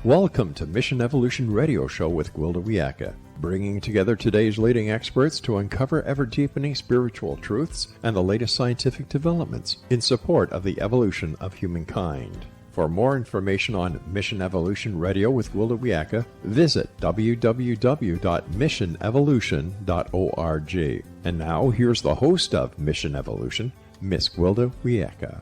Welcome to Mission Evolution Radio Show with Gwilda Wiyaka, bringing together today's leading experts to uncover ever-deepening spiritual truths and the latest scientific developments in support of the evolution of humankind. For more information on Mission Evolution Radio with Gwilda Wiyaka, visit www.missionevolution.org. And now, here's the host of Mission Evolution, Miss Gwilda Wiyaka.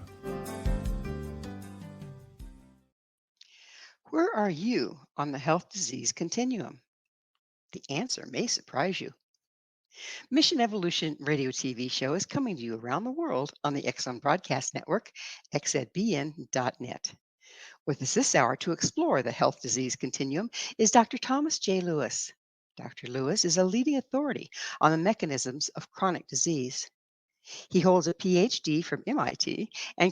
Where are you on the health disease continuum? The answer may surprise you. Mission Evolution Radio TV show is coming to you around the world on the Exxon Broadcast Network, xzbn.net. With us this hour to explore the health disease continuum is Dr. Thomas J. Lewis. Dr. Lewis is a leading authority on the mechanisms of chronic disease. He holds a Ph.D. from MIT and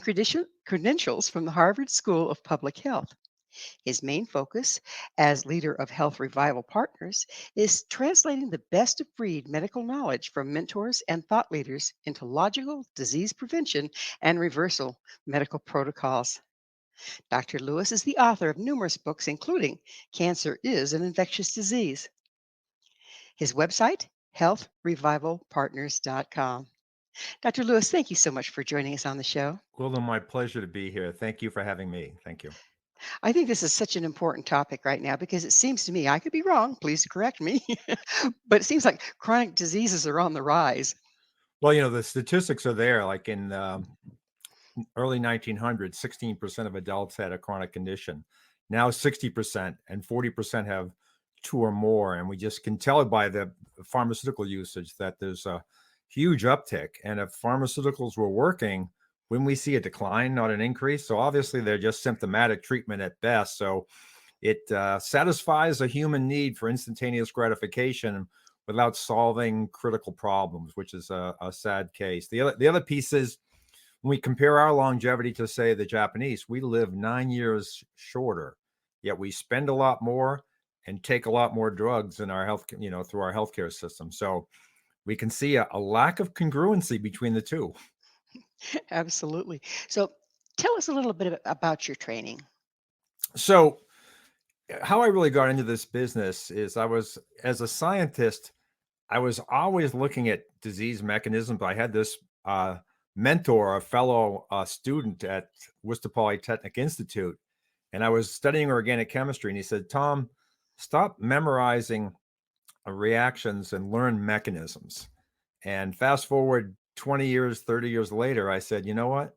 credentials from the Harvard School of Public Health. His main focus as leader of Health Revival Partners is translating the best of breed medical knowledge from mentors and thought leaders into logical disease prevention and reversal medical protocols. Dr. Lewis is the author of numerous books, including Cancer is an Infectious Disease. His website, healthrevivalpartners.com. Dr. Lewis, thank you so much for joining us on the show. Gwilda, my pleasure to be here. Thank you for having me. Thank you. I think this is such an important topic right now because it seems to me, I could be wrong, please correct me, but it seems like chronic diseases are on the rise. Well, the statistics are there. Like in early 1900s, 16% of adults had a chronic condition. Now 60% and 40% have two or more. And we just can tell by the pharmaceutical usage that there's a huge uptick. And if pharmaceuticals were working, when we see a decline, not an increase. So obviously they're just symptomatic treatment at best. So it satisfies a human need for instantaneous gratification without solving critical problems, which is a sad case. The other piece is when we compare our longevity to, say, the Japanese, we live 9 years shorter, yet we spend a lot more and take a lot more drugs in our health, through our healthcare system. So we can see a lack of congruency between the two. Absolutely. So tell us a little bit about your training. So how I really got into this business is as a scientist, I was always looking at disease mechanisms. I had this mentor, a fellow student at Worcester Polytechnic Institute, and I was studying organic chemistry. And he said, Tom, stop memorizing reactions and learn mechanisms. And fast forward 20 years, 30 years later, I said, you know what?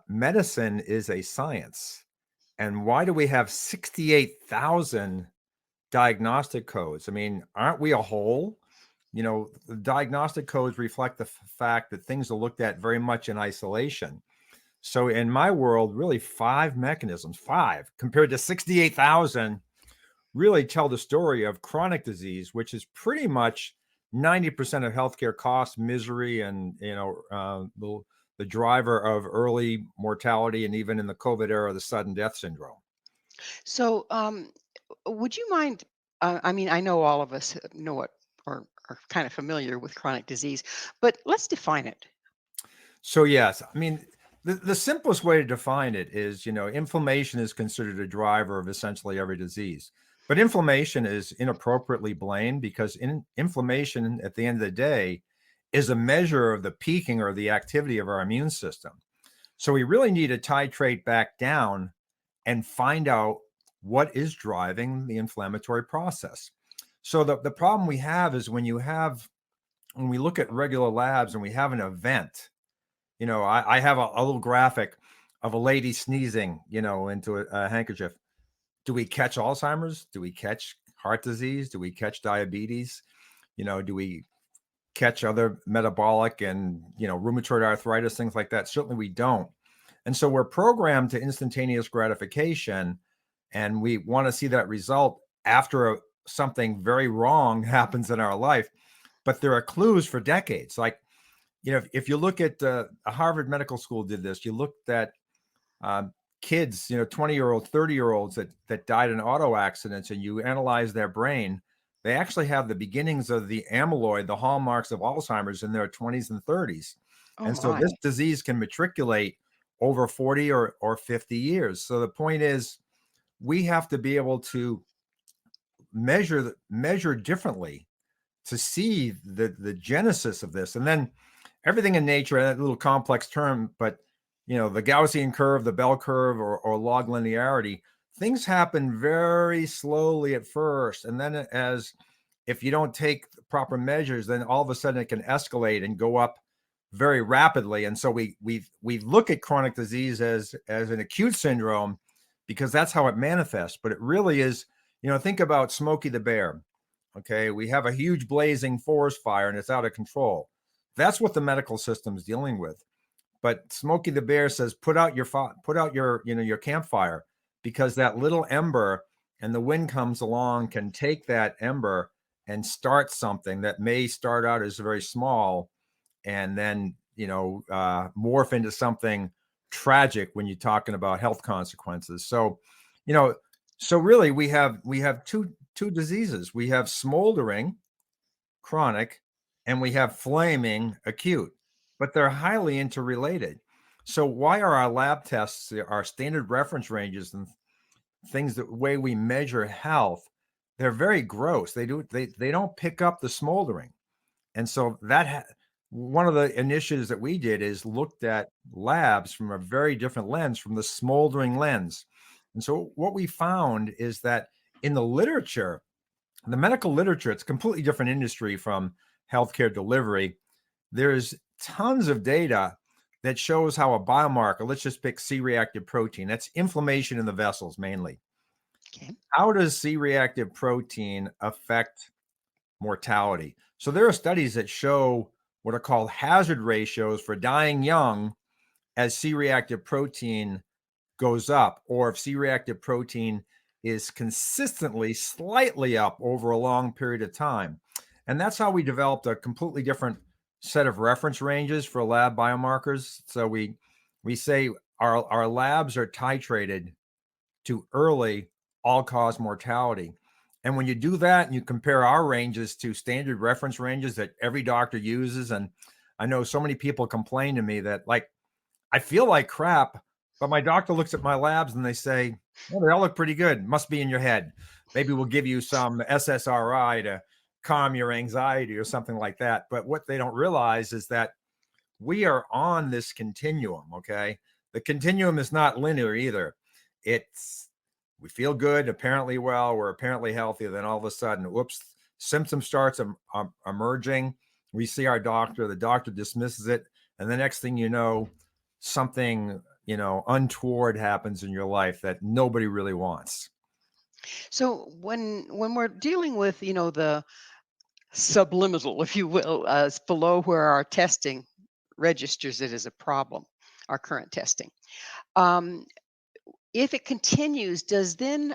Medicine is a science. And why do we have 68,000 diagnostic codes? I mean, aren't we a whole? The diagnostic codes reflect the fact that things are looked at very much in isolation. So in my world, really 5 mechanisms, 5 compared to 68,000, really tell the story of chronic disease, which is pretty much 90% of healthcare costs, misery, and the driver of early mortality, and even in the COVID era, the sudden death syndrome. So, would you mind? I mean, I know all of us know it or are kind of familiar with chronic disease, but let's define it. So yes, I mean, the simplest way to define it is, inflammation is considered a driver of essentially every disease. But inflammation is inappropriately blamed because inflammation at the end of the day is a measure of the peaking or the activity of our immune system. So we really need to titrate back down and find out what is driving the inflammatory process. So the problem we have is when we look at regular labs and we have an event, I have a little graphic of a lady sneezing, into a handkerchief. Do we catch Alzheimer's? Do we catch heart disease? Do we catch diabetes? Do we catch other metabolic and, rheumatoid arthritis, things like that? Certainly we don't. And so we're programmed to instantaneous gratification, and we want to see that result after something very wrong happens in our life. But there are clues for decades. Like, if you look at Harvard Medical School did this, you looked at kids, 20-year-olds, 30-year-olds that died in auto accidents, and you analyze their brain, they actually have the beginnings of the amyloid, the hallmarks of Alzheimer's, in their 20s and 30s. And so this disease can matriculate over 40 or 50 years. So the point is, we have to be able to measure differently to see the genesis of this. And then everything in nature, that little complex term, but the Gaussian curve, the bell curve, or log linearity, things happen very slowly at first. And then if you don't take the proper measures, then all of a sudden it can escalate and go up very rapidly. And so we look at chronic disease as an acute syndrome because that's how it manifests. But it really is, think about Smokey the Bear. Okay, we have a huge blazing forest fire and it's out of control. That's what the medical system is dealing with. But Smokey the Bear says, put out your campfire, because that little ember, and the wind comes along, can take that ember and start something that may start out as very small and then morph into something tragic when you're talking about health consequences. So really we have two diseases. We have smoldering, chronic, and we have flaming, acute, but they're highly interrelated. So why are our lab tests, our standard reference ranges, and things, the way we measure health, they're very gross. They don't pick up the smoldering. And so one of the initiatives that we did is looked at labs from a very different lens, from the smoldering lens. And so what we found is that in the literature, the medical literature, it's a completely different industry from healthcare delivery. There's tons of data that shows how a biomarker, let's just pick C-reactive protein, that's inflammation in the vessels mainly. Okay. How does C-reactive protein affect mortality? So there are studies that show what are called hazard ratios for dying young as C-reactive protein goes up, or if C-reactive protein is consistently slightly up over a long period of time. And that's how we developed a completely different set of reference ranges for lab biomarkers. So we say our labs are titrated to early all-cause mortality. And when you do that and you compare our ranges to standard reference ranges that every doctor uses, and I know so many people complain to me that, like, I feel like crap, but my doctor looks at my labs and they say, well, they all look pretty good. Must be in your head. Maybe we'll give you some SSRI to calm your anxiety or something like that. But what they don't realize is that we are on this continuum, okay? The continuum is not linear either. We feel good, apparently well, we're apparently healthy. Then all of a sudden, whoops, symptom starts emerging. We see our doctor, the doctor dismisses it. And the next thing you know, something, untoward happens in your life that nobody really wants. So when we're dealing with, the subliminal, if you will, below where our testing registers it as a problem, our current testing, if it continues, does then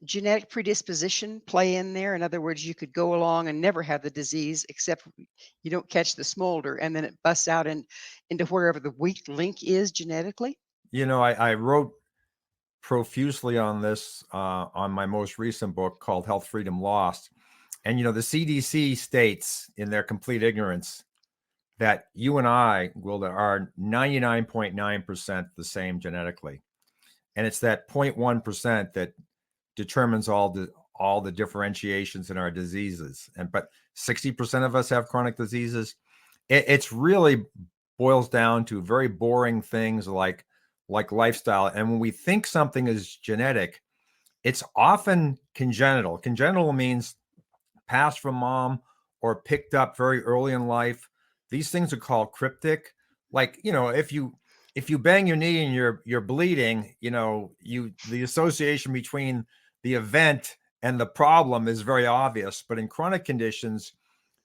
genetic predisposition play in there? In other words, you could go along and never have the disease, except you don't catch the smolder, and then it busts out into wherever the weak link is genetically? I wrote profusely on this on my most recent book called Health Freedom Lost. And, the CDC states in their complete ignorance that you and I, Gwilda, are 99.9% the same genetically. And it's that 0.1% that determines all the differentiations in our diseases. But 60% of us have chronic diseases. It's really boils down to very boring things like lifestyle. And when we think something is genetic, it's often congenital. Congenital means passed from mom or picked up very early in life. These things are called cryptic. Like, if you bang your knee and you're bleeding, the association between the event and the problem is very obvious. But in chronic conditions,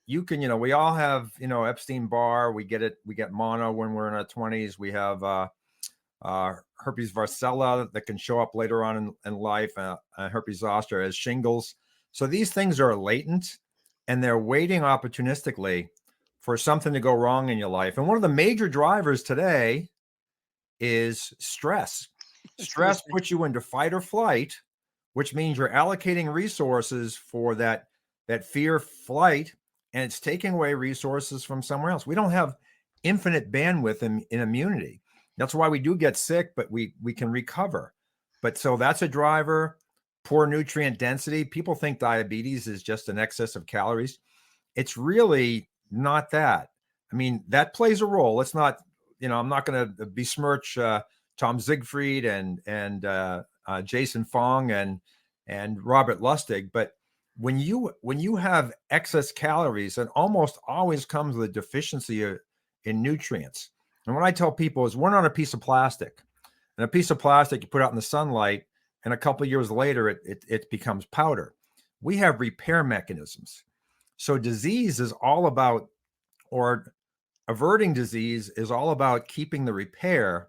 you can, we all have, Epstein-Barr. We get mono when we're in our 20s. We have herpes varicella that can show up later on in life, herpes zoster as shingles. So these things are latent and they're waiting opportunistically for something to go wrong in your life. And one of the major drivers today is stress. Stress puts you into fight or flight, which means you're allocating resources for that fear flight, and it's taking away resources from somewhere else. We don't have infinite bandwidth in immunity. That's why we do get sick, but we can recover. But so that's a driver. Poor nutrient density. People think diabetes is just an excess of calories. It's really not that. I mean, that plays a role. Let's not, I'm not going to besmirch Tom Siegfried and Jason Fong and Robert Lustig, but when you have excess calories, it almost always comes with a deficiency in nutrients. And what I tell people is, we're not a piece of plastic. And a piece of plastic you put out in the sunlight, and a couple of years later, it becomes powder. We have repair mechanisms. So disease is all about, or averting disease is all about keeping the repair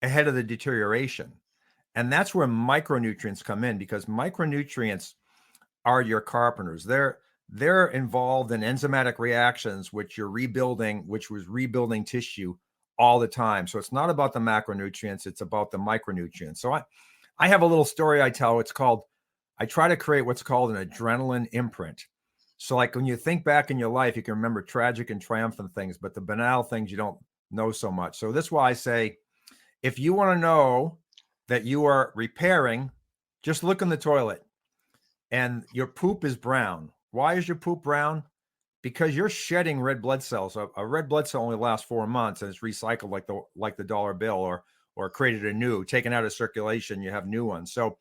ahead of the deterioration. And that's where micronutrients come in, because micronutrients are your carpenters. They're involved in enzymatic reactions, which was rebuilding tissue all the time. So it's not about the macronutrients, it's about the micronutrients. So I have a little story I tell. I try to create what's called an adrenaline imprint. So like when you think back in your life, you can remember tragic and triumphant things, but the banal things you don't know so much. So this is why I say, if you want to know that you are repairing, just look in the toilet and your poop is brown. Why is your poop brown? Because you're shedding red blood cells. A red blood cell only lasts 4 months and it's recycled like the dollar bill, or created anew, taken out of circulation, you have new ones. So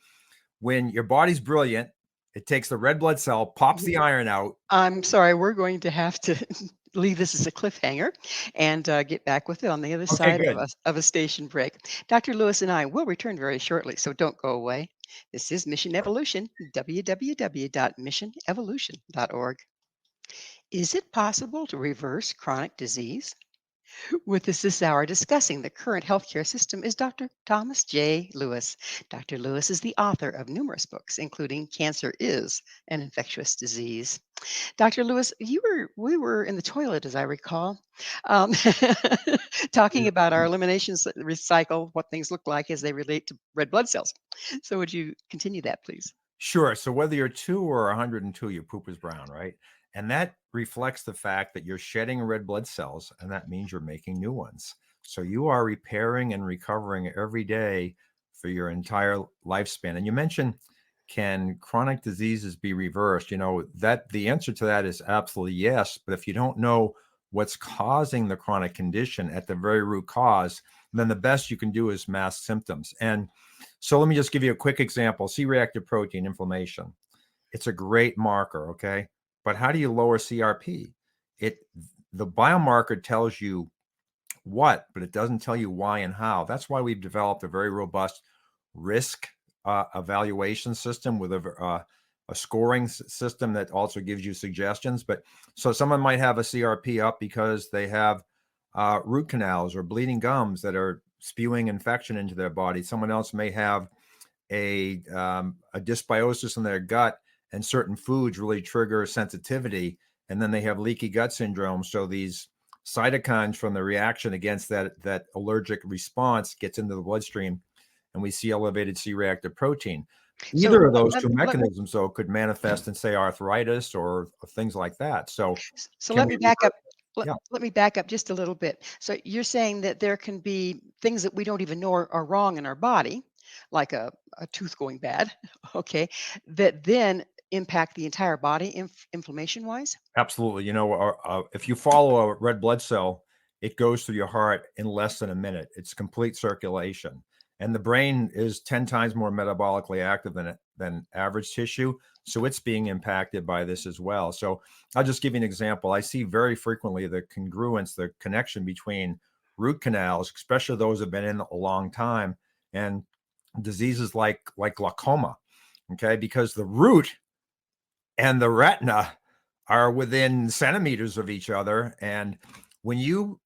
when your body's brilliant, it takes the red blood cell, pops the iron out. I'm sorry, we're going to have to leave this as a cliffhanger and get back with it on the other side Good. of a station break. Dr. Lewis and I will return very shortly, so don't go away. This is Mission Evolution, www.missionevolution.org. Is it possible to reverse chronic disease? With us this hour discussing the current healthcare system is Dr. Thomas J. Lewis. Dr. Lewis is the author of numerous books, including Cancer is an Infectious Disease. Dr. Lewis, we were in the toilet, as I recall, um, talking about our eliminations, recycle, what things look like as they relate to red blood cells. So would you continue that, please? Sure. So whether you're 2 or 102, your poop is brown, right? And that reflects the fact that you're shedding red blood cells, and that means you're making new ones. So you are repairing and recovering every day for your entire lifespan. And you mentioned, can chronic diseases be reversed? That the answer to that is absolutely yes. But if you don't know what's causing the chronic condition at the very root cause, then the best you can do is mask symptoms. And so let me just give you a quick example. C-reactive protein inflammation. It's a great marker, okay? But how do you lower CRP? The biomarker tells you what, but it doesn't tell you why and how. That's why we've developed a very robust risk evaluation system with a scoring system that also gives you suggestions. But so someone might have a CRP up because they have root canals or bleeding gums that are spewing infection into their body. Someone else may have a dysbiosis in their gut, and certain foods really trigger sensitivity, and then they have leaky gut syndrome. So these cytokines from the reaction against that allergic response gets into the bloodstream, and we see elevated C-reactive protein. Either of those two mechanisms, though, could manifest in, say, arthritis or things like that. So let me back up. Let me back up just a little bit. So you're saying that there can be things that we don't even know are wrong in our body, like a tooth going bad, okay, that then impact the entire body inflammation-wise? Absolutely. If you follow a red blood cell, it goes through your heart in less than a minute. It's complete circulation. And the brain is 10 times more metabolically active than average tissue. So it's being impacted by this as well. So I'll just give you an example. I see very frequently the congruence, the connection between root canals, especially those that have been in a long time, and diseases like glaucoma. Okay, because the root and the retina are within centimeters of each other. And when you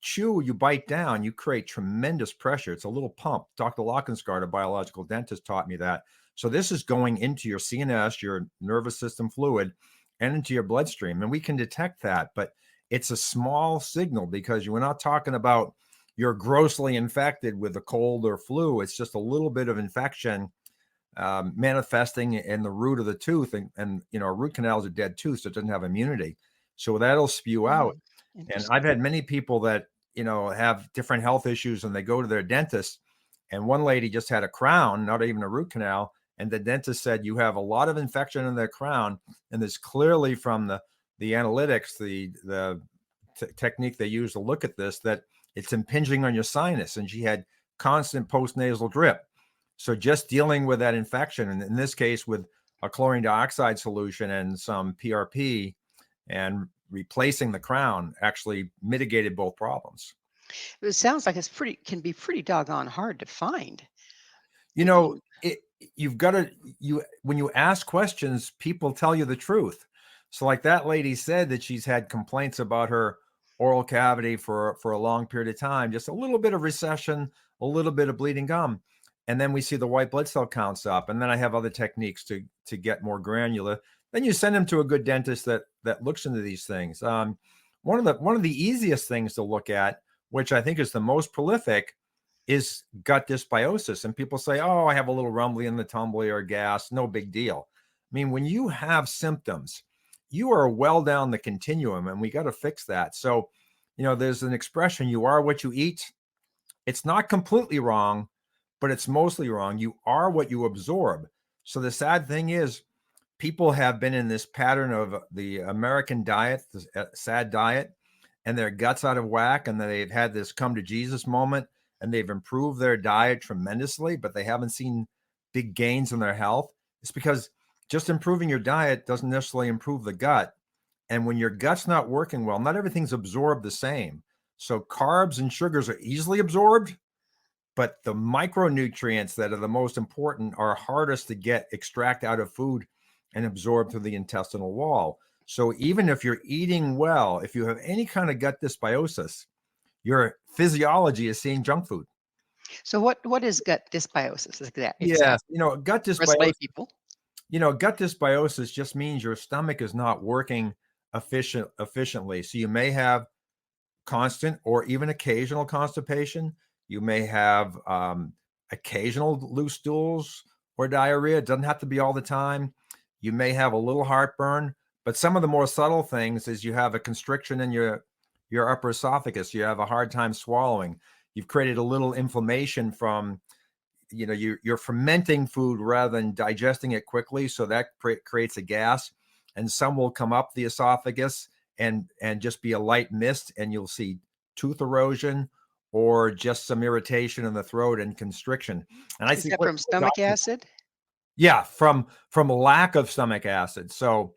chew, you bite down, you create tremendous pressure. It's a little pump. Dr. Lockensgard, a biological dentist, taught me that. So this is going into your CNS, your nervous system fluid, and into your bloodstream. And we can detect that, but it's a small signal, because we're not talking about you're grossly infected with a cold or flu. It's just a little bit of infection manifesting in the root of the tooth, and a root canal is a dead tooth, so it doesn't have immunity. So that'll spew out. And I've had many people that have different health issues, and they go to their dentist, And one lady just had a crown, not even a root canal. And the dentist said, you have a lot of infection in the crown. And there's clearly from the analytics, the technique they use to look at this, that it's impinging on your sinus. And she had constant postnasal drip. So just dealing with that infection, and in this case with a chlorine dioxide solution and some PRP and replacing the crown, actually mitigated both problems. It sounds like can be pretty doggone hard to find. You know, you've got to, when you ask questions, people tell you the truth. So like that lady said that she's had complaints about her oral cavity for a long period of time, just a little bit of recession, a little bit of bleeding gum. And then we see the white blood cell counts up. And then I have other techniques to get more granular. Then you send them to a good dentist that looks into these things. One of the easiest things to look at, which I think is the most prolific, is gut dysbiosis. And people say, oh, I have a little rumbly in the tumbly or gas, no big deal. I mean, when you have symptoms, you are well down the continuum, and we got to fix that. So, there's an expression, you are what you eat. It's not completely wrong, but it's mostly wrong. You are what you absorb. So the sad thing is, people have been in this pattern of the American diet, the SAD diet, and their guts out of whack, and they've had this come to Jesus moment, and they've improved their diet tremendously, but they haven't seen big gains in their health. It's because just improving your diet doesn't necessarily improve the gut. And when your gut's not working well, not everything's absorbed the same. So carbs and sugars are easily absorbed, but the micronutrients that are the most important are hardest to extract out of food and absorb through the intestinal wall. So even if you're eating well, if you have any kind of gut dysbiosis, your physiology is seeing junk food. So what is gut dysbiosis? Yeah, gut dysbiosis. People. Gut dysbiosis just means your stomach is not working efficiently. So you may have constant or even occasional constipation. You may have occasional loose stools or diarrhea. It doesn't have to be all the time. You may have a little heartburn, but some of the more subtle things is you have a constriction in your upper esophagus. You have a hard time swallowing. You've created a little inflammation from, you're fermenting food rather than digesting it quickly. So that creates a gas, and some will come up the esophagus and just be a light mist, and you'll see tooth erosion or just some irritation in the throat and constriction. And is that from stomach acid? Yeah, from a lack of stomach acid. So,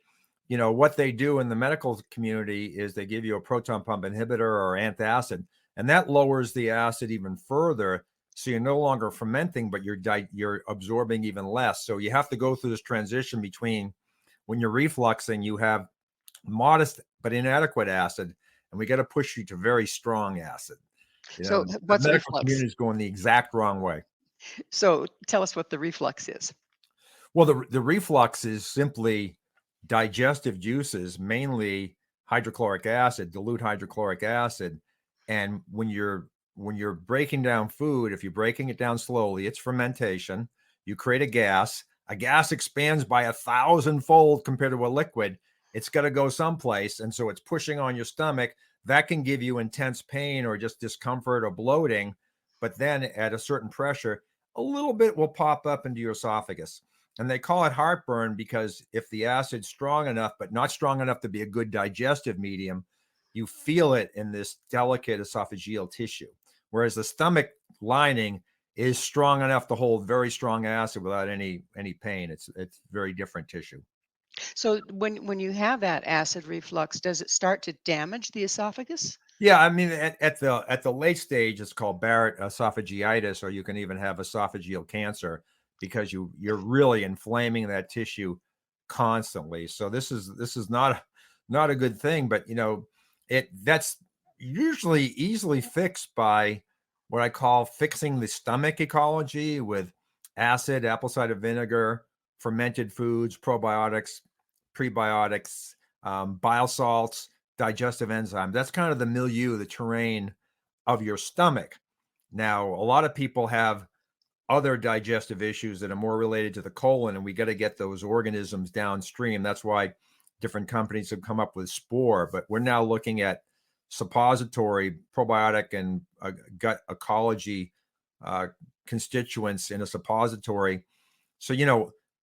what they do in the medical community is they give you a proton pump inhibitor or antacid, and that lowers the acid even further. So you're no longer fermenting, but you're absorbing even less. So you have to go through this transition between when you're refluxing, you have modest but inadequate acid, and we got to push you to very strong acid. So what's the medical reflux? community is going the exact wrong way. So tell us what the reflux is. Well, the reflux is simply digestive juices, mainly hydrochloric acid, dilute hydrochloric acid. And when you're breaking down food, if you're breaking it down slowly, it's fermentation. You create a gas. A gas expands by 1,000-fold compared to a liquid. It's got to go someplace. And so it's pushing on your stomach. That can give you intense pain or just discomfort or bloating. But then at a certain pressure, a little bit will pop up into your esophagus. And they call it heartburn because if the acid's strong enough, but not strong enough to be a good digestive medium, you feel it in this delicate esophageal tissue. Whereas the stomach lining is strong enough to hold very strong acid without any pain. It's very different tissue. So when you have that acid reflux, does it start to damage the esophagus? Yeah, I mean, at the late stage, it's called Barrett esophagitis, or you can even have esophageal cancer because you're really inflaming that tissue constantly. So this is not a good thing, but that's usually easily fixed by what I call fixing the stomach ecology with acid, apple cider vinegar, fermented foods, probiotics, prebiotics, bile salts, digestive enzymes. That's kind of the milieu, the terrain of your stomach. Now, a lot of people have other digestive issues that are more related to the colon, and we got to get those organisms downstream. That's why different companies have come up with Spore, but we're now looking at suppository probiotic and gut ecology constituents in a suppository. So,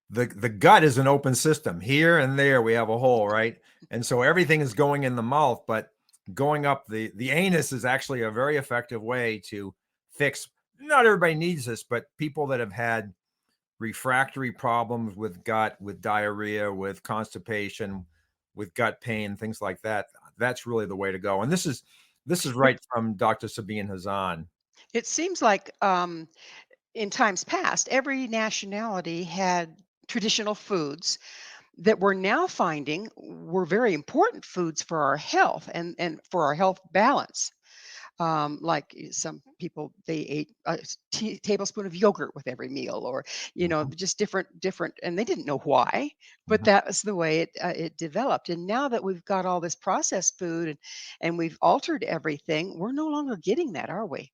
the gut is an open system. Here and there we have a hole, right? And so everything is going in the mouth, but going up the anus is actually a very effective way to fix. Not everybody needs this, but people that have had refractory problems with gut, with diarrhea, with constipation, with gut pain, things like that, that's really the way to go. And this is right from Dr. Sabine Hazan. It seems like in times past, every nationality had traditional foods that we're now finding were very important foods for our health and for our health balance. Like some people, they ate a tablespoon of yogurt with every meal, or Mhm. just different, and they didn't know why, but Mhm. that was the way it developed. And now that we've got all this processed food and we've altered everything, we're no longer getting that, are we?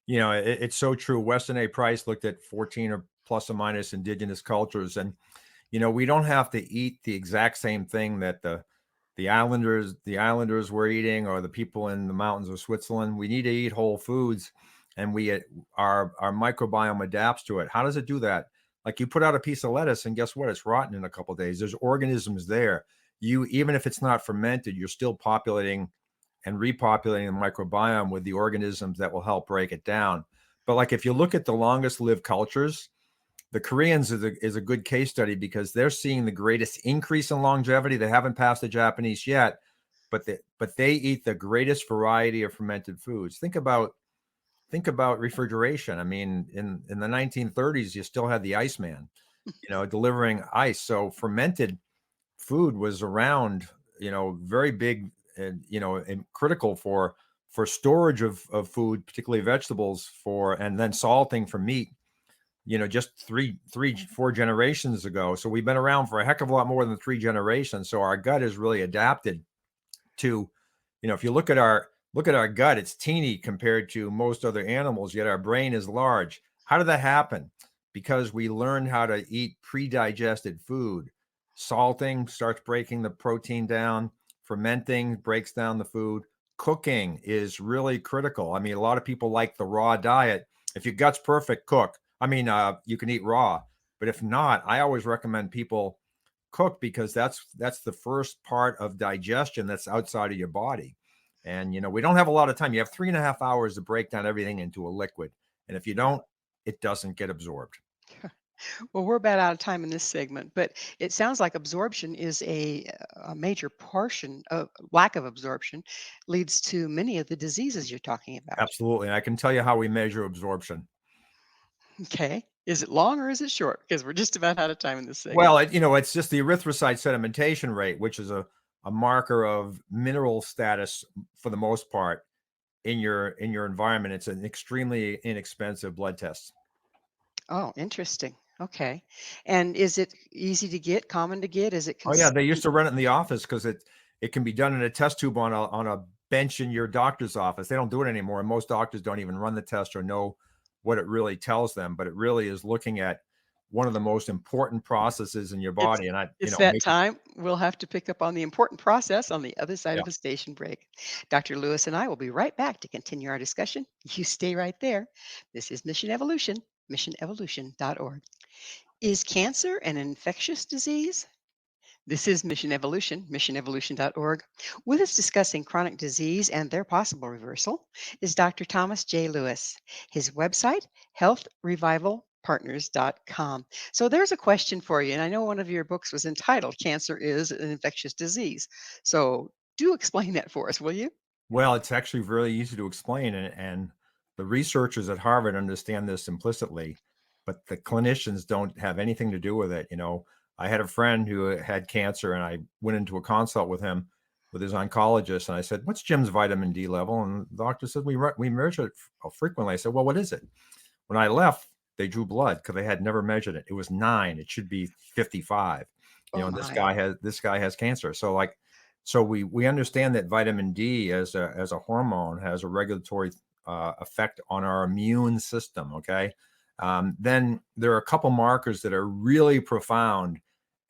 It's so true. Weston A. Price looked at 14 or plus or minus indigenous cultures, and we don't have to eat the exact same thing that the islanders were eating, or the people in the mountains of Switzerland. We need to eat whole foods, and our microbiome adapts to it. How does it do that? Like, you put out a piece of lettuce, and guess what? It's rotten in a couple of days. There's organisms there. Even if it's not fermented, you're still populating and repopulating the microbiome with the organisms that will help break it down. But like, if you look at the longest lived cultures, the Koreans is a good case study, because they're seeing the greatest increase in longevity. They haven't passed the Japanese yet, but they eat the greatest variety of fermented foods. Think about refrigeration. I mean, in the 1930s, you still had the Iceman, delivering ice. So fermented food was around, very big, and critical for storage of food, particularly vegetables, and then salting for meat, just three, 4 generations ago. So we've been around for a heck of a lot more than 3 generations. So our gut is really adapted to, if you look at our gut, it's teeny compared to most other animals, yet our brain is large. How did that happen? Because we learned how to eat pre-digested food. Salting starts breaking the protein down. Fermenting breaks down the food. Cooking is really critical. I mean, a lot of people like the raw diet. If your gut's perfect, cook. I mean, you can eat raw, but if not, I always recommend people cook, because that's the first part of digestion that's outside of your body. And we don't have a lot of time. You have 3.5 hours to break down everything into a liquid, and if you don't, it doesn't get absorbed. Well, we're about out of time in this segment, but it sounds like absorption is a major portion of lack of absorption leads to many of the diseases you're talking about. Absolutely. And I can tell you how we measure absorption. Okay. Is it long or is it short? Because we're just about out of time in this segment. Well, it's just the erythrocyte sedimentation rate, which is a marker of mineral status for the most part in your environment. It's an extremely inexpensive blood test. Oh, interesting. Okay. And is it easy to get, common to get? Is it Oh yeah, they used to run it in the office, because it can be done in a test tube on a bench in your doctor's office. They don't do it anymore, and most doctors don't even run the test or know what it really tells them. But it really is looking at one of the most important processes in your it's body. And it's that maybe, time. We'll have to pick up on the important process on the other side yeah. of a station break. Dr. Lewis and I will be right back to continue our discussion. You stay right there. This is Mission Evolution, missionevolution.org. Is cancer an infectious disease? This is Mission Evolution, missionevolution.org. With us discussing chronic disease and their possible reversal is Dr. Thomas J. Lewis. His website, healthrevivalpartners.com. So there's a question for you, and I know one of your books was entitled Cancer is an Infectious Disease. So do explain that for us, will you? Well, it's actually really easy to explain, and the researchers at Harvard understand this implicitly, but the clinicians don't have anything to do with it. I had a friend who had cancer, and I went into a consult with him, with his oncologist, and I said, "What's Jim's vitamin D level?" And the doctor said, "We measure it frequently." I said, "Well, what is it?" When I left, they drew blood, because they had never measured it. It was 9. It should be 55. Oh And this my. guy has cancer. So we understand that vitamin D as a hormone has a regulatory effect on our immune system. Okay, then there are a couple markers that are really profound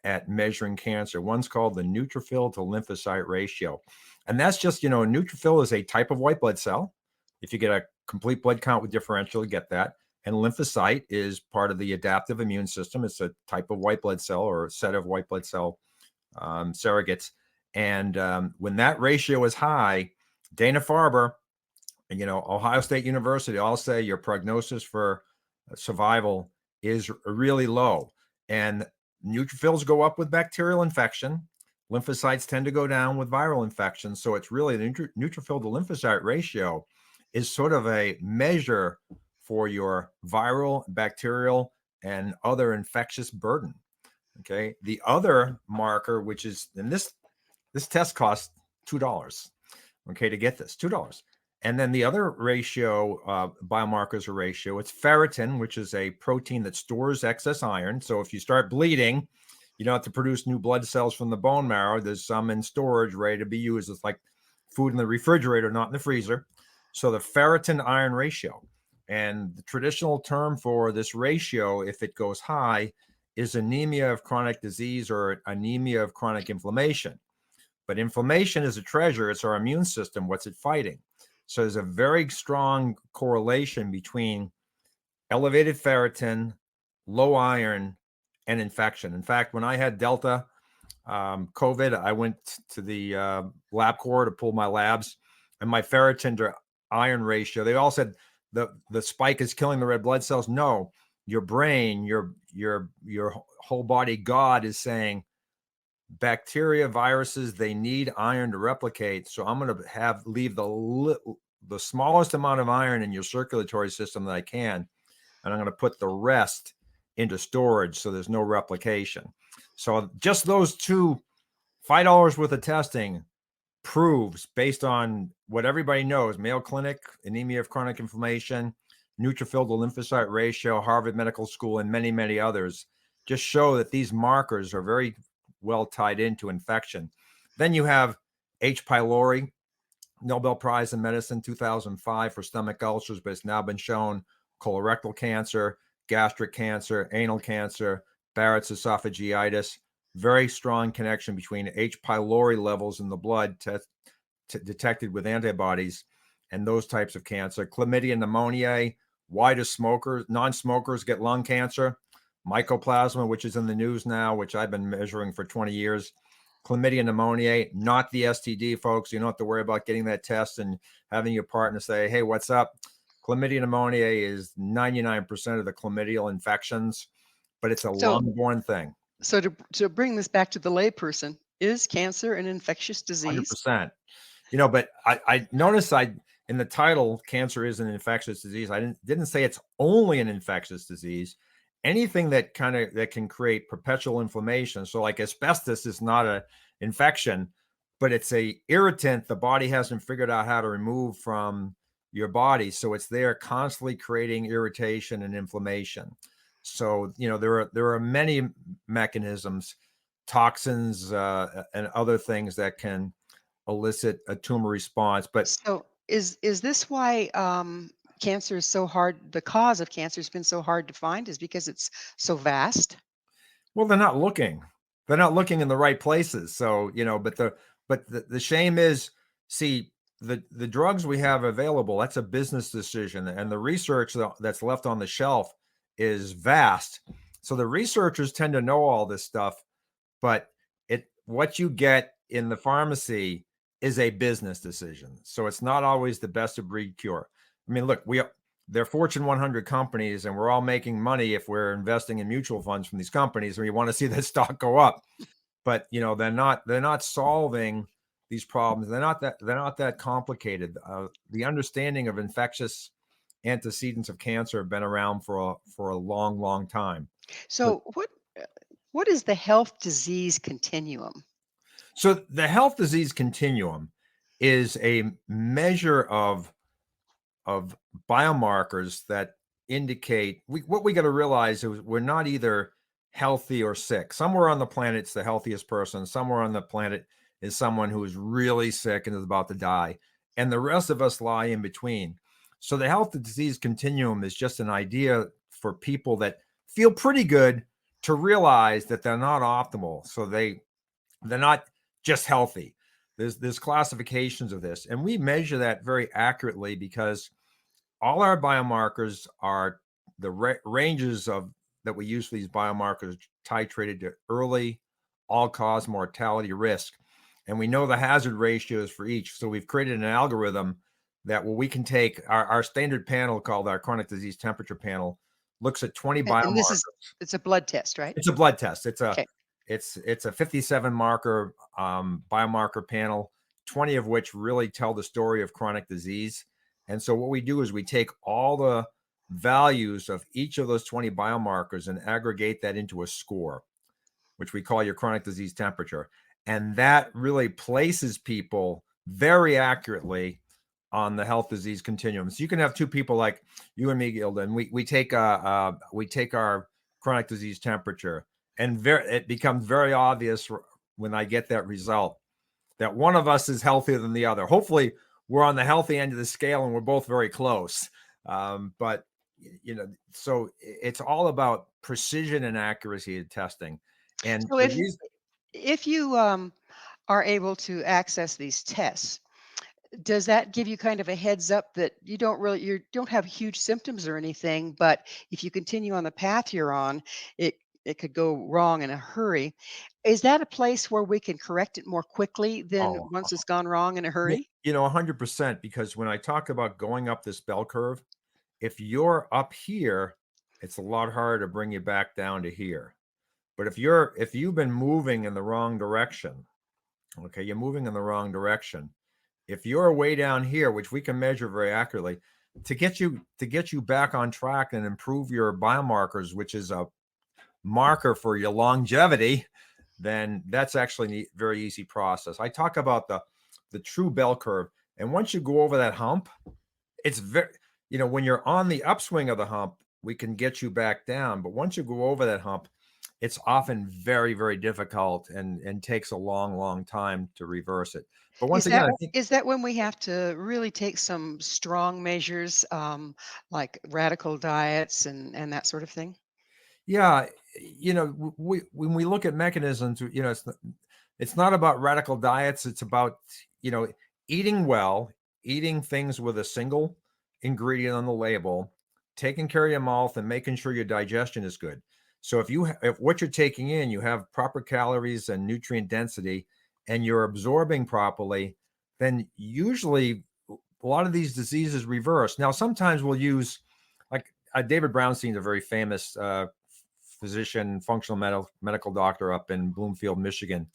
at measuring cancer. One's called the neutrophil to lymphocyte ratio, and that's just, neutrophil is a type of white blood cell. If you get a complete blood count with differential, you get that. And lymphocyte is part of the adaptive immune system. It's a type of white blood cell or a set of white blood cell surrogates. And when that ratio is high, Dana-Farber, Ohio State University, all say your prognosis for survival is really low. And neutrophils go up with bacterial infection. Lymphocytes tend to go down with viral infection. So it's really the neutrophil to lymphocyte ratio is sort of a measure for your viral, bacterial, and other infectious burden. Okay. The other marker, which is, and this test costs $2. Okay, to get this, $2. And then the other ratio, biomarkers or ratio, it's ferritin, which is a protein that stores excess iron. So if you start bleeding, you don't have to produce new blood cells from the bone marrow. There's some in storage ready to be used. It's like food in the refrigerator, not in the freezer. So the ferritin iron ratio. And the traditional term for this ratio, if it goes high, is anemia of chronic disease or anemia of chronic inflammation. But inflammation is a treasure. It's our immune system. What's it fighting? So there's a very strong correlation between elevated ferritin, low iron, and infection. In fact, when I had Delta COVID, I went to the LabCorp to pull my labs, and my ferritin to iron ratio, they all said the spike is killing the red blood cells. No, your brain, your whole body, God is saying, bacteria, viruses, they need iron to replicate. So I'm going to leave the smallest amount of iron in your circulatory system that I can. And I'm going to put the rest into storage so there's no replication. So just those two $5 worth of testing proves, based on what everybody knows, Mayo Clinic, anemia of chronic inflammation, neutrophil to lymphocyte ratio, Harvard Medical School, and many, many others, just show that these markers are very well tied into infection. Then you have H. pylori, Nobel Prize in Medicine 2005 for stomach ulcers, but it's now been shown colorectal cancer, gastric cancer, anal cancer, Barrett's esophagitis, very strong connection between H. pylori levels in the blood detected with antibodies and those types of cancer. Chlamydia pneumoniae, why do non-smokers get lung cancer? Mycoplasma, which is in the news now, which I've been measuring for 20 years. Chlamydia pneumoniae, not the STD, folks. You don't have to worry about getting that test and having your partner say, hey, what's up? Chlamydia pneumoniae is 99% of the chlamydial infections, but it's a lung-borne thing. So to bring this back to the layperson, is cancer an infectious disease? 100%. But I noticed in the title, cancer is an infectious disease. I didn't say it's only an infectious disease. Anything that can create perpetual inflammation. So like asbestos is not an infection, but it's a irritant the body hasn't figured out how to remove from your body. So it's there constantly creating irritation and inflammation. So, there are many mechanisms, toxins, and other things that can elicit a tumor response. But so is this why cancer is so hard? The cause of cancer has been so hard to find, is because it's so vast. Well, they're not looking in the right places. So, but the shame is, see, the drugs we have available, that's a business decision, and the research that's left on the shelf is vast. So the researchers tend to know all this stuff, but what you get in the pharmacy is a business decision. So it's not always the best of breed cure. I mean, look, they're Fortune 100 companies, and we're all making money if we're investing in mutual funds from these companies, and we want to see that stock go up. But they're not solving these problems. They're not that complicated. The understanding of infectious antecedents of cancer have been around for a long, long time. So what is the health disease continuum? So the health disease continuum is a measure of biomarkers that indicate what we got to realize is we're not either healthy or sick. Somewhere on the planet, it's the healthiest person. Somewhere on the planet is someone who is really sick and is about to die. And the rest of us lie in between. So the health disease continuum is just an idea for people that feel pretty good to realize that they're not optimal. So they're not just healthy. There's classifications of this, and we measure that very accurately because all our biomarkers are ranges of that we use for these biomarkers titrated to early all-cause mortality risk. And we know the hazard ratios for each. So we've created an algorithm that we can take our standard panel called our chronic disease temperature panel looks at 20 biomarkers. And it's a blood test, right? It's a blood test. It's a Okay. it's a 57 marker biomarker panel, 20 of which really tell the story of chronic disease. And so what we do is we take all the values of each of those 20 biomarkers and aggregate that into a score, which we call your chronic disease temperature. And that really places people very accurately on the health disease continuum. So you can have two people like you and me, Gwilda, and we take our chronic disease temperature, and it becomes very obvious when I get that result that one of us is healthier than the other. Hopefully we're on the healthy end of the scale and we're both very close. But so it's all about precision and accuracy of testing. And So if you are able to access these tests, does that give you kind of a heads up that you don't have huge symptoms or anything, but if you continue on the path you're on, it could go wrong in a hurry? Is that a place where we can correct it more quickly than once it's gone wrong in a hurry? 100%, because when I talk about going up this bell curve, if you're up here, it's a lot harder to bring you back down to here. But if you've been moving in the wrong direction, okay, you're moving in the wrong direction. If you're way down here, which we can measure very accurately, to get you back on track and improve your biomarkers, which is a marker for your longevity, then that's actually a very easy process. I talk about the true bell curve, and once you go over that hump, it's very, when you're on the upswing of the hump, we can get you back down. But once you go over that hump, it's often very, very difficult and takes a long, long time to reverse it. But once again, I think, is that when we have to really take some strong measures, like radical diets and that sort of thing? yeah, when we look at mechanisms, it's not about radical diets. It's about, eating well, eating things with a single ingredient on the label, taking care of your mouth and making sure your digestion is good. So if what you're taking in, you have proper calories and nutrient density, and you're absorbing properly, then usually a lot of these diseases reverse. Now, sometimes we'll use, like David Brownstein's a very famous physician, functional medical doctor up in Bloomfield, Michigan.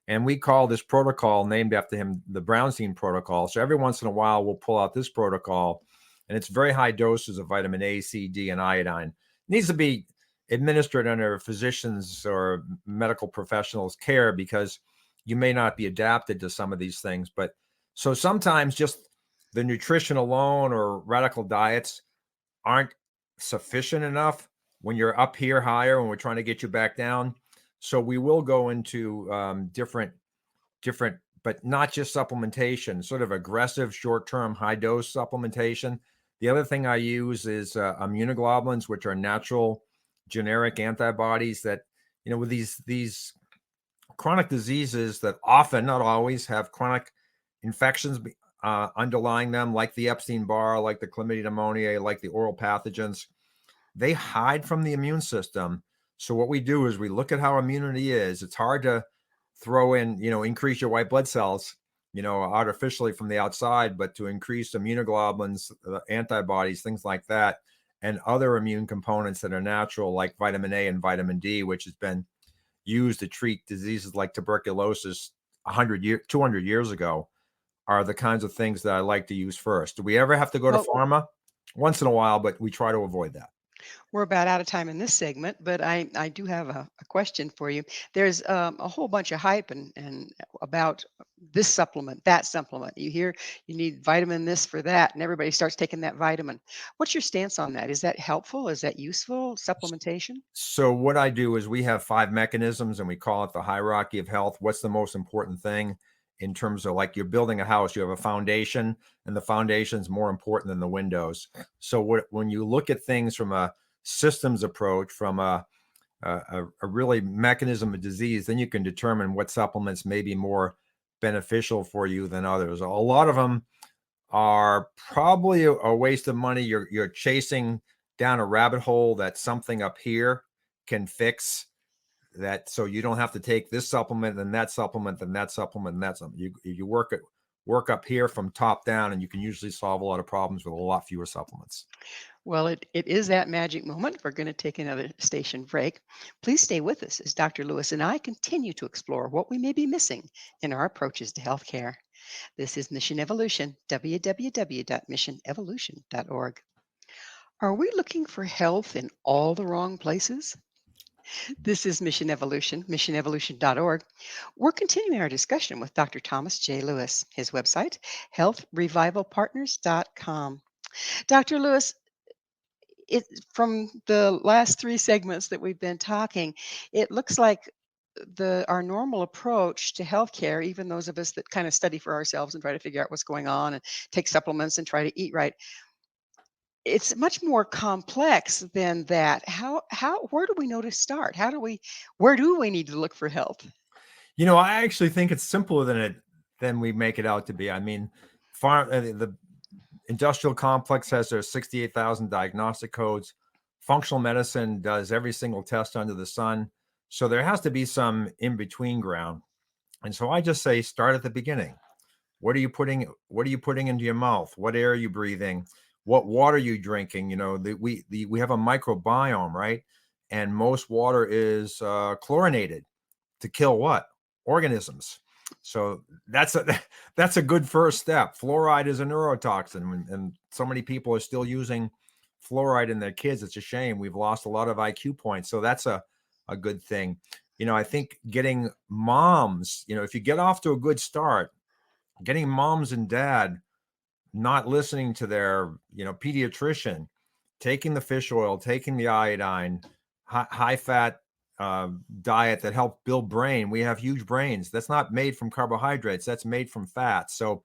And we call this protocol, named after him, the Brownstein protocol. So every once in a while, we'll pull out this protocol, and it's very high doses of vitamin A, C, D, and iodine. It needs to be administered under physicians or medical professionals' care, because you may not be adapted to some of these things. But so sometimes just the nutrition alone or radical diets aren't sufficient enough when you're up here higher, when we're trying to get you back down. So we will go into different, but not just supplementation, sort of aggressive short-term high dose supplementation. The other thing I use is immunoglobulins, which are natural generic antibodies that, with these chronic diseases that often, not always, have chronic infections underlying them, like the Epstein-Barr, like the chlamydia pneumoniae, like the oral pathogens. They hide from the immune system. So what we do is we look at how immunity is. It's hard to throw in, increase your white blood cells, artificially from the outside, but to increase immunoglobulins, antibodies, things like that, and other immune components that are natural, like vitamin A and vitamin D, which has been used to treat diseases like tuberculosis 200 years ago, are the kinds of things that I like to use first. Do we ever have to go to pharma? Once in a while, but we try to avoid that. We're about out of time in this segment, but I do have a question for you. There's a whole bunch of hype and about this supplement, that supplement. You hear you need vitamin this for that, and everybody starts taking that vitamin. What's your stance on that? Is that helpful? Is that useful, supplementation? So what I do is we have 5 mechanisms, and we call it the hierarchy of health. What's the most important thing in terms of, like, you're building a house, you have a foundation, and the foundation is more important than the windows. So when you look at things from a systems approach, from a really mechanism of disease, then you can determine what supplements may be more beneficial for you than others. A lot of them are probably a waste of money. You're chasing down a rabbit hole that something up here can fix that, so you don't have to take this supplement and that supplement and that supplement and that supplement. You work up here from top down, and you can usually solve a lot of problems with a lot fewer supplements. Well, it is that magic moment. We're going to take another station break. Please stay with us as Dr. Lewis and I continue to explore what we may be missing in our approaches to healthcare. This is Mission Evolution, www.missionevolution.org. Are we looking for health in all the wrong places? This is Mission Evolution, missionevolution.org. We're continuing our discussion with Dr. Thomas J. Lewis. His website, healthrevivalpartners.com. Dr. Lewis, from the last 3 segments that we've been talking, it looks like our normal approach to healthcare, even those of us that kind of study for ourselves and try to figure out what's going on and take supplements and try to eat right, it's much more complex than that. Where do we know to start? Where do we need to look for help? I actually think it's simpler than we make it out to be. I mean, the industrial complex has their 68,000 diagnostic codes. Functional medicine does every single test under the sun. So there has to be some in-between ground. And so I just say, start at the beginning. What are you putting into your mouth? What air are you breathing? What water are you drinking? We have a microbiome, right? And most water is chlorinated to kill what? Organisms. So that's a good first step. Fluoride is a neurotoxin, and so many people are still using fluoride in their kids. It's a shame. We've lost a lot of IQ points. So that's a good thing. I think getting moms, if you get off to a good start, getting moms and dad not listening to their, pediatrician, taking the fish oil, taking the iodine, high fat diet that help build brain. We have huge brains. That's not made from carbohydrates. That's made from fat. So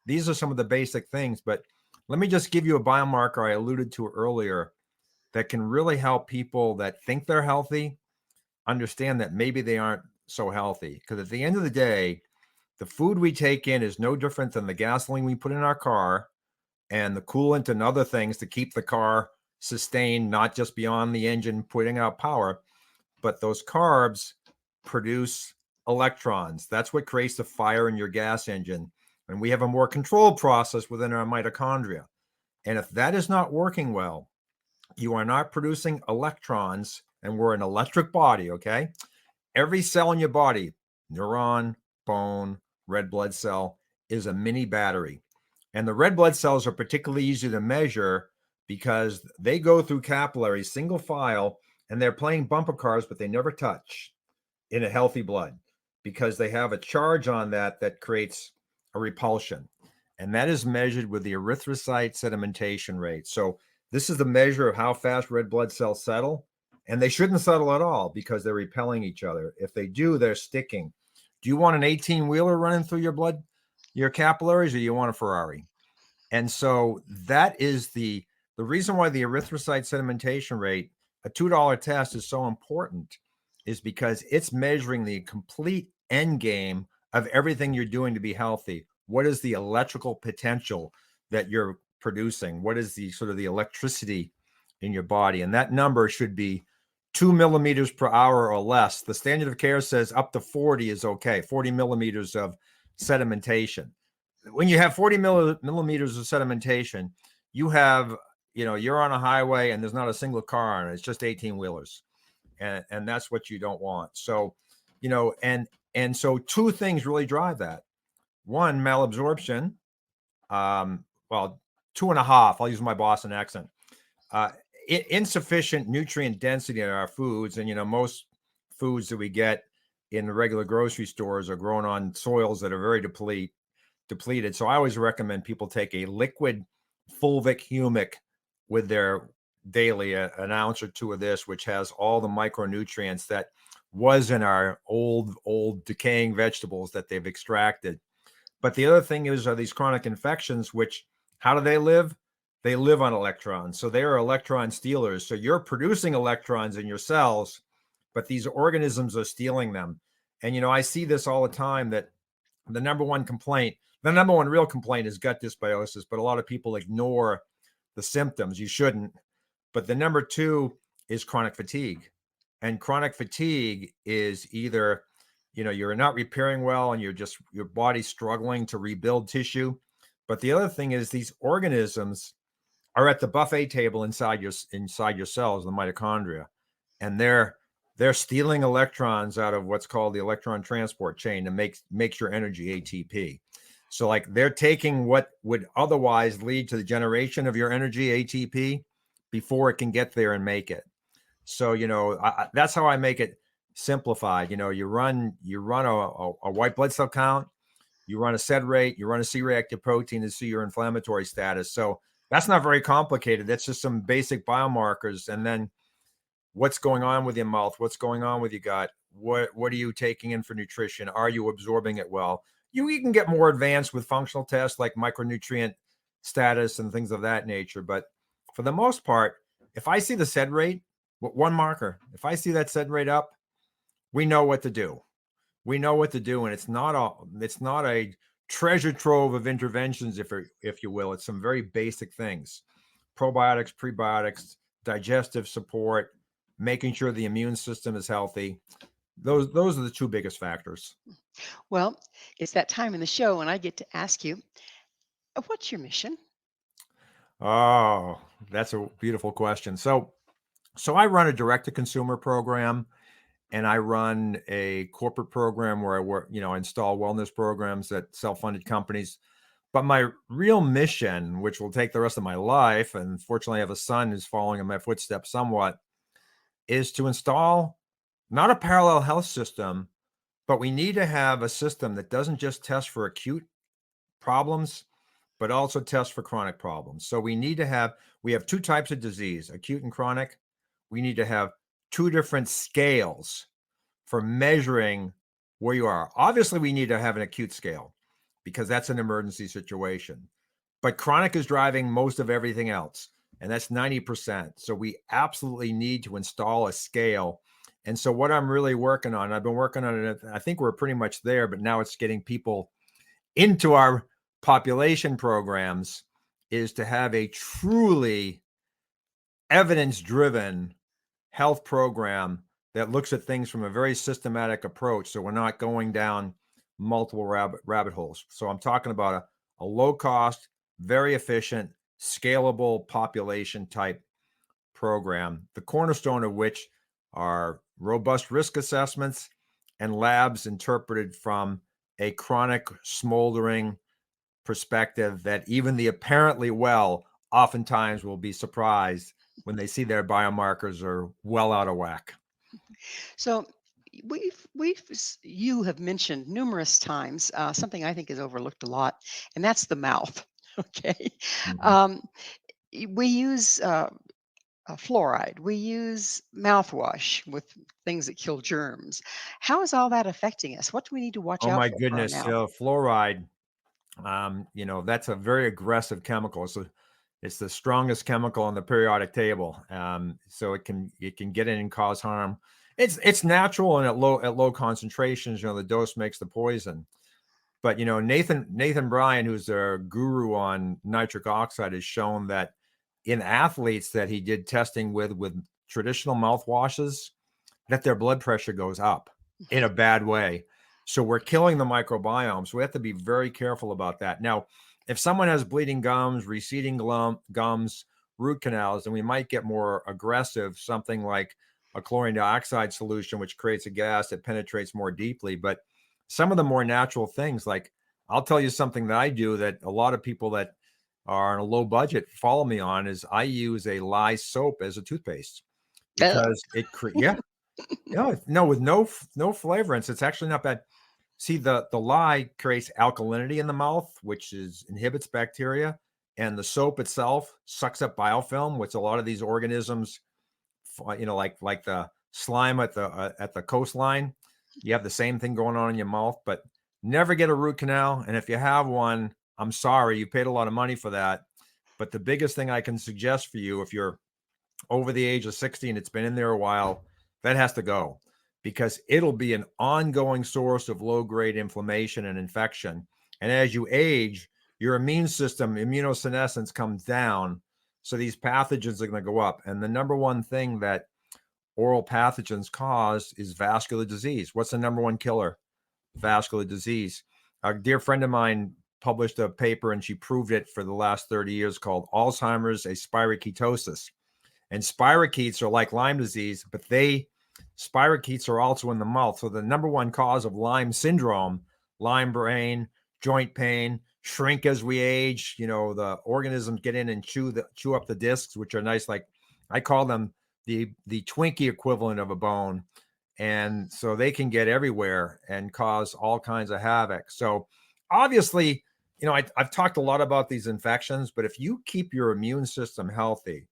these are some of the basic things. But let me just give you a biomarker I alluded to earlier that can really help people that think they're healthy understand that maybe they aren't so healthy. Because at the end of the day, the food we take in is no different than the gasoline we put in our car and the coolant and other things to keep the car sustained, not just beyond the engine putting out power, but those carbs produce electrons. That's what creates the fire in your gas engine. And we have a more controlled process within our mitochondria. And if that is not working well, you are not producing electrons, and we're an electric body, okay? Every cell in your body, neuron, bone, red blood cell, is a mini battery. And the red blood cells are particularly easy to measure because they go through capillaries, single file, and they're playing bumper cars, but they never touch in a healthy blood because they have a charge on that creates a repulsion. And that is measured with the erythrocyte sedimentation rate. So this is the measure of how fast red blood cells settle. And they shouldn't settle at all because they're repelling each other. If they do, they're sticking. Do you want an 18-wheeler running through your blood, your capillaries, or you want a Ferrari? And so that is the reason why the erythrocyte sedimentation rate, a $2 test, is so important, is because it's measuring the complete end game of everything you're doing to be healthy. What is the electrical potential that you're producing? What is the sort of the electricity in your body? And that number should be 2 millimeters per hour or less. The standard of care says up to 40 is okay, 40 millimeters of sedimentation. When you have 40 millimeters of sedimentation, you have, you're on a highway and there's not a single car on it. It's just 18-wheelers. And that's what you don't want. So, and so 2 things really drive that. One, malabsorption. Well, 2.5. I'll use my Boston accent. Insufficient nutrient density in our foods. And, most foods that we get in the regular grocery stores are grown on soils that are very depleted. So I always recommend people take a liquid fulvic humic with their daily, an ounce or 2 of this, which has all the micronutrients that was in our old decaying vegetables that they've extracted. But the other thing are these chronic infections, which, how do they live? They live on electrons. So they are electron stealers. So you're producing electrons in your cells, but these organisms are stealing them. And, I see this all the time, that the number one real complaint is gut dysbiosis, but a lot of people ignore the symptoms. You shouldn't. But the number two is chronic fatigue. And chronic fatigue is either, you're not repairing well and your body's struggling to rebuild tissue. But the other thing is these organisms are at the buffet table inside your cells, the mitochondria, and they're stealing electrons out of what's called the electron transport chain to make your energy ATP. So like they're taking what would otherwise lead to the generation of your energy ATP before it can get there and make it. So, that's how I make it simplified. You run a white blood cell count, you run a SED rate, you run a C-reactive protein to see your inflammatory status. So that's not very complicated. That's just some basic biomarkers. And then what's going on with your mouth? What's going on with your gut? What are you taking in for nutrition? Are you absorbing it well? You can get more advanced with functional tests like micronutrient status and things of that nature. But for the most part, if I see the SED rate, one marker, if I see that SED rate up, we know what to do. We know what to do. And it's not a treasure trove of interventions, if you will. It's some very basic things: probiotics, prebiotics, digestive support, making sure the immune system is healthy. Those are the two biggest factors. Well, it's that time in the show and I get to ask you, what's your mission? Oh, that's a beautiful question. So I run a direct-to-consumer program, and I run a corporate program where I work, install wellness programs at self-funded companies. But my real mission, which will take the rest of my life, and fortunately I have a son who's following in my footsteps somewhat, is to install not a parallel health system, but we need to have a system that doesn't just test for acute problems, but also test for chronic problems. So we have two types of disease, acute and chronic. We need to have two different scales for measuring where you are. Obviously, we need to have an acute scale because that's an emergency situation. But chronic is driving most of everything else, and that's 90%. So we absolutely need to install a scale. And so what I'm really working on, I've been working on it, I think we're pretty much there, but now it's getting people into our population programs, is to have a truly evidence-driven health program that looks at things from a very systematic approach, so we're not going down multiple rabbit holes. So I'm talking about a low cost, very efficient, scalable population type program, the cornerstone of which are robust risk assessments and labs interpreted from a chronic smoldering perspective that even the apparently well oftentimes will be surprised when they see their biomarkers are well out of whack. So you have mentioned numerous times something I think is overlooked a lot, and that's the mouth. Okay. Mhm. We use fluoride. We use mouthwash with things that kill germs. How is all that affecting us? What do we need to watch Oh out my for our goodness. mouth? Fluoride, that's a very aggressive chemical. So it's the strongest chemical on the periodic table. So it can get in and cause harm. It's natural and at low concentrations, the dose makes the poison. But Nathan Bryan, who's a guru on nitric oxide, has shown that in athletes that he did testing with traditional mouthwashes, that their blood pressure goes up in a bad way. So we're killing the microbiome. So we have to be very careful about that. Now, if someone has bleeding gums, receding gums, root canals, then we might get more aggressive, something like a chlorine dioxide solution, which creates a gas that penetrates more deeply. But some of the more natural things, like I'll tell you something that I do that a lot of people that are on a low budget follow me on, is I use a lye soap as a toothpaste Ugh. because with no flavorants. It's actually not bad. See, the lye creates alkalinity in the mouth, which inhibits bacteria, and the soap itself sucks up biofilm, which a lot of these organisms, like the slime at the coastline. You have the same thing going on in your mouth, but never get a root canal. And if you have one, I'm sorry, you paid a lot of money for that. But the biggest thing I can suggest for you, if you're over the age of 60 and it's been in there a while, that has to go, because it'll be an ongoing source of low-grade inflammation and infection. And as you age, your immune system, immunosenescence comes down. So these pathogens are going to go up. And the number one thing that oral pathogens cause is vascular disease. What's the number one killer? Vascular disease. A dear friend of mine published a paper and she proved it for the last 30 years called Alzheimer's, a spirochetosis. And spirochetes are like Lyme disease, but spirochetes are also in the mouth. So the number one cause of Lyme syndrome, Lyme brain, joint pain, shrink as we age, the organisms get in and chew up the discs, which are nice. Like I call them the Twinkie equivalent of a bone. And so they can get everywhere and cause all kinds of havoc. So obviously, I've talked a lot about these infections, but if you keep your immune system healthy,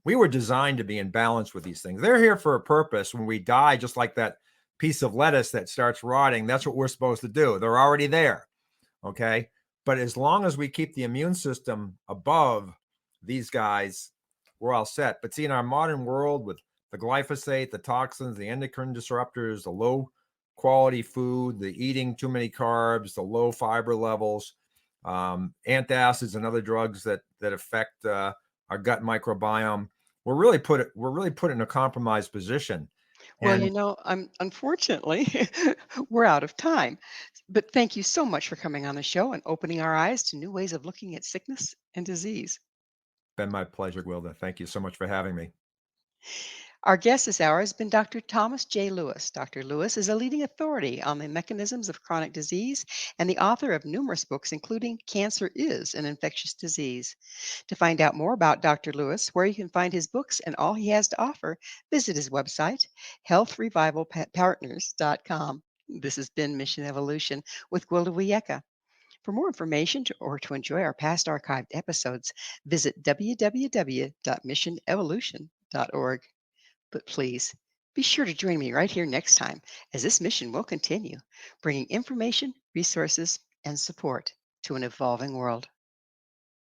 we were designed to be in balance with these things. They're here for a purpose. When we die, just like that piece of lettuce that starts rotting, that's what we're supposed to do. They're already there. Okay. But as long as we keep the immune system above these guys, we're all set. But see, in our modern world with the glyphosate, the toxins, the endocrine disruptors, the low quality food, the eating too many carbs, the low fiber levels, antacids and other drugs that affect our gut microbiome, we're really put in a compromised position. Well, unfortunately, we're out of time. But thank you so much for coming on the show and opening our eyes to new ways of looking at sickness and disease. Been my pleasure, Gwilda. Thank you so much for having me. Our guest this hour has been Dr. Thomas J. Lewis. Dr. Lewis is a leading authority on the mechanisms of chronic disease and the author of numerous books, including Cancer is an Infectious Disease. To find out more about Dr. Lewis, where you can find his books and all he has to offer, visit his website, healthrevivalpartners.com. This has been Mission Evolution with Gwilda Wiyaka. For more information or to enjoy our past archived episodes, visit www.missionevolution.org. But please be sure to join me right here next time as this mission will continue, bringing information, resources, and support to an evolving world.